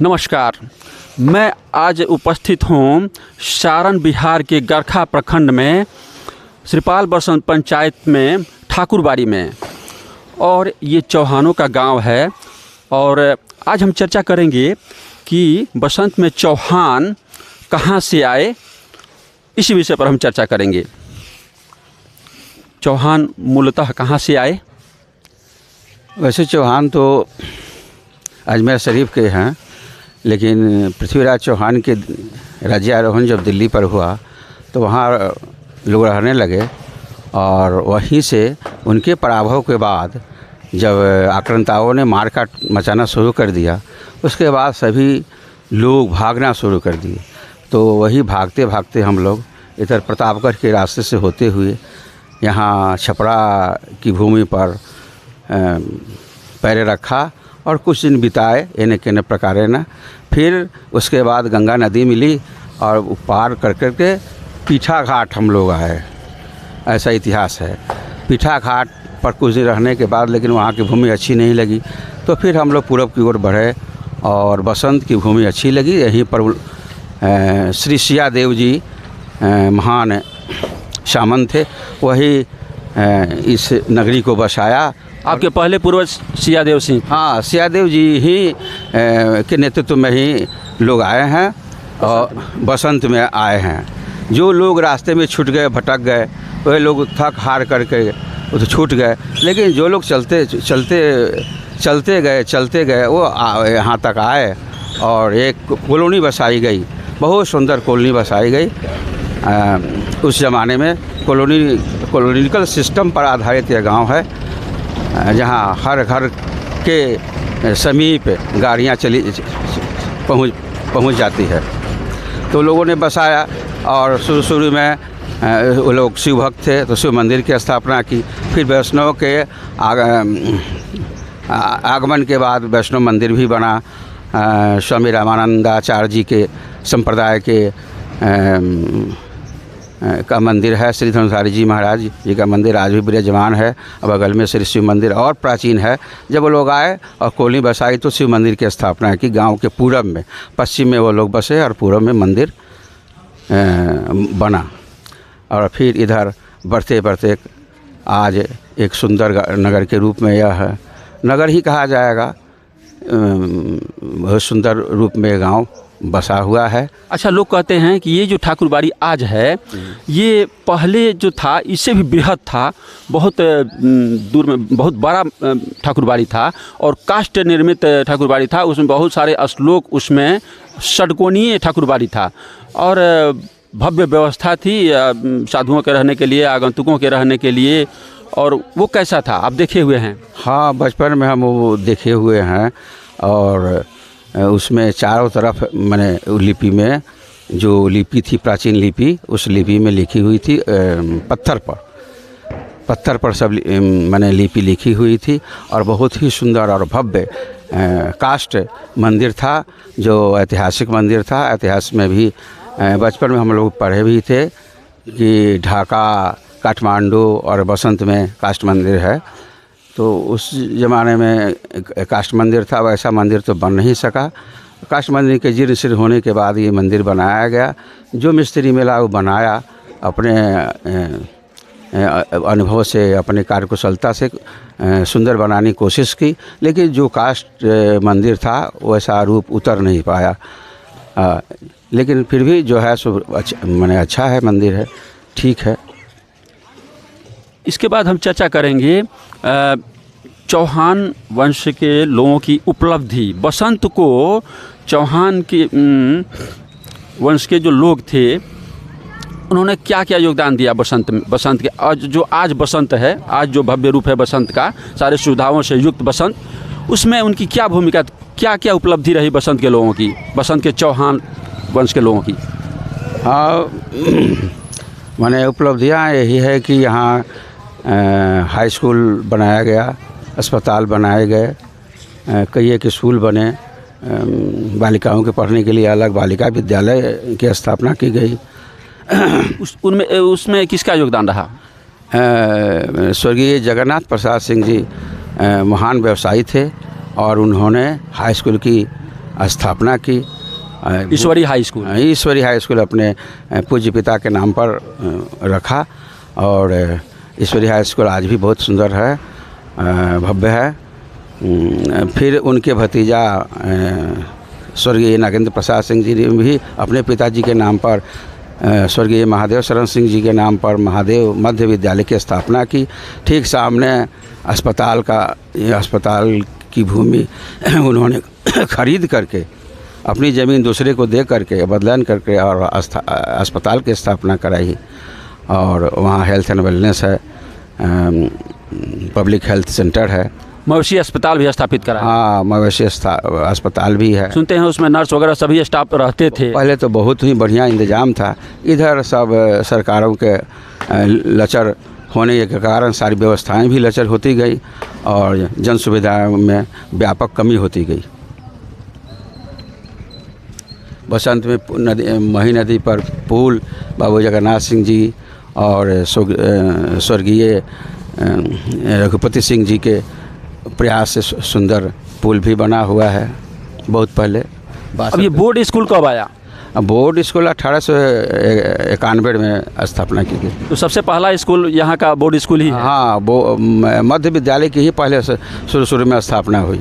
नमस्कार। मैं आज उपस्थित हूँ सारण बिहार के गरखा प्रखंड में श्रीपाल बसंत पंचायत में ठाकुरबाड़ी में, और ये चौहानों का गांव है। और आज हम चर्चा करेंगे कि बसंत में चौहान कहाँ से आए, इसी विषय पर हम चर्चा करेंगे। चौहान मूलतः कहाँ से आए? वैसे चौहान तो अजमेर शरीफ के हैं, लेकिन पृथ्वीराज चौहान के राज्यारोहण जब दिल्ली पर हुआ तो वहाँ लोग रहने लगे, और वहीं से उनके पराभव के बाद जब आक्रांताओं ने मारकाट मचाना शुरू कर दिया, उसके बाद सभी लोग भागना शुरू कर दिए। तो वही भागते भागते हम लोग इधर प्रतापगढ़ के रास्ते से होते हुए यहाँ छपरा की भूमि पर पैर रखा और कुछ दिन बिताए एने केने प्रकारे न। फिर उसके बाद गंगा नदी मिली और पार कर कर के पीठा घाट हम लोग आए। ऐसा इतिहास है। पीठा घाट पर कुछ दिन रहने के बाद लेकिन वहाँ की भूमि अच्छी नहीं लगी, तो फिर हम लोग पूरब की ओर बढ़े और बसंत की भूमि अच्छी लगी। यहीं पर श्री सिया देव जी महान शामन थे, वही इस नगरी को बसाया। आपके पहले पूर्वज सियादेव सिंह? हाँ, सियादेव जी ही के नेतृत्व में ही लोग आए हैं और बसंत में आए हैं। जो लोग रास्ते में छूट गए, भटक गए, वह लोग थक हार करके वो तो छूट गए, लेकिन जो लोग चलते गए वो यहाँ तक आए और एक कॉलोनी बसाई गई, बहुत सुंदर कॉलोनी बसाई गई। उस ज़माने में कॉलोनिकल सिस्टम पर आधारित यह गांव है, जहाँ हर घर के समीप गाड़ियाँ पहुँच जाती है। तो लोगों ने बसाया और शुरू में वो लोग शिव भक्त थे, तो शिव मंदिर की स्थापना की। फिर वैष्णव के आगमन के बाद वैष्णव मंदिर भी बना। स्वामी रामानंदाचार्य जी के संप्रदाय के का मंदिर है। श्री धनुधारी जी महाराज जी का मंदिर आज भी विराजमान है। बगल में श्री शिव मंदिर और प्राचीन है। जब वो लोग आए और कॉलोनी बसाई तो शिव मंदिर की स्थापना की। गांव के पूरब में, पश्चिम में वो लोग बसे और पूरब में मंदिर बना। और फिर इधर बढ़ते बढ़ते आज एक सुंदर नगर के रूप में यह नगर ही कहा जाएगा। बहुत सुंदर रूप में गांव बसा हुआ है। अच्छा, लोग कहते हैं कि ये जो ठाकुरबाड़ी आज है, ये पहले जो था इससे भी बृहद था, बहुत दूर में बहुत बड़ा ठाकुरबाड़ी था और काष्ठ निर्मित ठाकुरबाड़ी था। उसमें बहुत सारे श्लोक, उसमें षटकोणीय ठाकुरबाड़ी था और भव्य व्यवस्था थी साधुओं के रहने के लिए, आगंतुकों के रहने के लिए। और वो कैसा था, आप देखे हुए हैं? हाँ, बचपन में हम वो देखे हुए हैं। और उसमें चारों तरफ मैंने लिपि में, जो लिपि थी प्राचीन लिपि, उस लिपि में लिखी हुई थी पत्थर पर सब मैंने लिपि लिखी हुई थी। और बहुत ही सुंदर और भव्य काष्ठ मंदिर था, जो ऐतिहासिक मंदिर था। इतिहास में भी बचपन में हम लोग पढ़े भी थे कि ढाका, काठमांडू और बसंत में काष्ठ मंदिर है। तो उस ज़माने में काष्ठ मंदिर था, वैसा मंदिर तो बन नहीं सका। काष्ठ मंदिर के जीर्ण शीर्ण होने के बाद ये मंदिर बनाया गया। जो मिस्त्री मिला वो बनाया, अपने अनुभव से, अपने कार्यकुशलता से सुंदर बनाने की कोशिश की, लेकिन जो काष्ठ मंदिर था वैसा रूप उतर नहीं पाया। लेकिन फिर भी जो है सो अच्छा है, मंदिर है, ठीक है। इसके बाद हम चर्चा करेंगे चौहान वंश के लोगों की उपलब्धि। बसंत को चौहान के वंश के जो लोग थे, उन्होंने क्या क्या योगदान दिया बसंत के आज बसंत है, आज जो भव्य रूप है बसंत का, सारे सुविधाओं से युक्त बसंत, उसमें उनकी क्या भूमिका, क्या क्या उपलब्धि रही बसंत के लोगों की, बसंत के चौहान वंश के लोगों की? हाँ, माने उपलब्धियाँ यही है कि यहाँ हाई स्कूल बनाया गया, अस्पताल बनाए गए, कई एक स्कूल बने, बालिकाओं के पढ़ने के लिए अलग बालिका विद्यालय की स्थापना की गई। उसमें किसका योगदान रहा? स्वर्गीय जगन्नाथ प्रसाद सिंह जी महान व्यवसायी थे और उन्होंने हाई स्कूल की स्थापना की। ईश्वरी हाई स्कूल। ईश्वरी हाई स्कूल अपने पूज्य पिता के नाम पर रखा, और ईश्वरी हाई स्कूल आज भी बहुत सुंदर है, भव्य है। फिर उनके भतीजा स्वर्गीय नागेंद्र प्रसाद सिंह जी ने भी अपने पिताजी के नाम पर स्वर्गीय महादेव शरण सिंह जी के नाम पर महादेव मध्य विद्यालय की स्थापना की। ठीक सामने अस्पताल की भूमि उन्होंने खरीद करके, अपनी ज़मीन दूसरे को दे करके, बदलान करके और अस्पताल की स्थापना कराई। और वहाँ हेल्थ एंड वेलनेस है, पब्लिक हेल्थ सेंटर है, मवेशी अस्पताल भी स्थापित करा। हाँ, मवेशी अस्पताल भी है। सुनते हैं उसमें नर्स वगैरह सभी स्टाफ रहते थे। पहले तो बहुत ही बढ़िया इंतज़ाम था। इधर सब सरकारों के लचर होने के कारण सारी व्यवस्थाएं भी लचर होती गई और जन सुविधाओं में व्यापक कमी होती गई। बसंत में मही नदी पर पुल बाबू जगन्नाथ सिंह जी और स्वर्गीय रघुपति सिंह जी के प्रयास से सुंदर पुल भी बना हुआ है बहुत पहले। अब ये बोर्ड स्कूल कब आया? बोर्ड स्कूल 1891 में स्थापना की गई। तो सबसे पहला स्कूल यहाँ का बोर्ड स्कूल ही है? हाँ, वो मध्य विद्यालय की ही पहले से शुरू में स्थापना हुई।